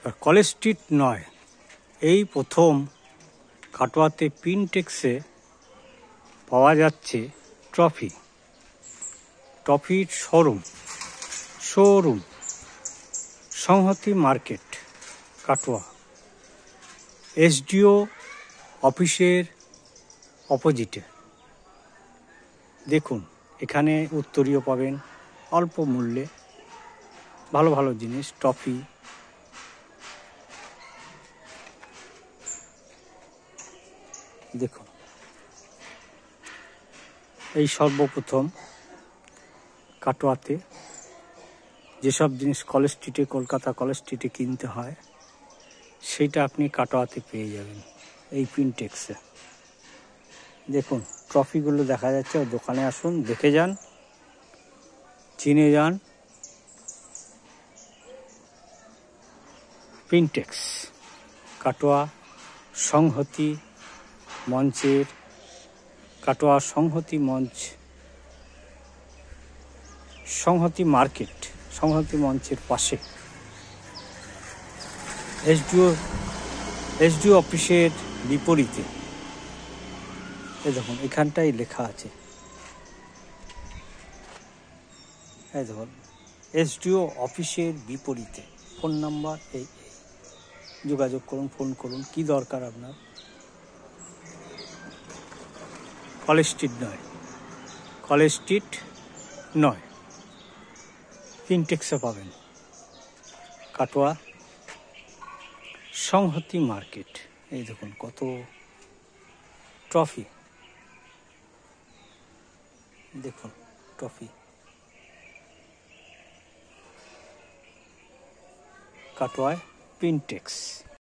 College street নয়, এই প্রথম কাটোয়াতে পিনটেক্সে পাওয়া যাচ্ছে ট্রফির শোরুম সংহতি মার্কেট কাটোয়া, এসডিও অফিসের অপোজিটে। দেখুন, এখানে উত্তরীয় পাবেন অল্প মূল্যে, ভালো ভালো জিনিস, ট্রফি। দেখুন, এই সর্বপ্রথম কাটোয়াতে যেসব জিনিস কলেজ স্ট্রিটে, কলকাতা কলেজ স্ট্রিটে কিনতে হয়, সেইটা আপনি কাটোয়াতে পেয়ে যাবেন এই পিনটেক্সে। দেখুন, ট্রফিগুলো দেখা যাচ্ছে। দোকানে আসুন, দেখে যান, চিনে যান। পিনটেক্স কাটোয়া সংহতি মার্কেট, সংহতি মঞ্চের পাশে, এসডিও অফিসের বিপরীতে। এই দেখুন, এখানটাই লেখা আছে, এই দেখুন, এসডিও অফিসের বিপরীতে। ফোন নাম্বার এই, যোগাযোগ করুন, ফোন করুন, কি দরকার আপনার। কলেজ স্ট্রিট নয়, পিনটেক্সে পাবেন কাটোয়া সংহতি মার্কেট। এই দেখুন, কত ট্রফি, দেখুন ট্রফি, কাটোয়ায় পিনটেক্স।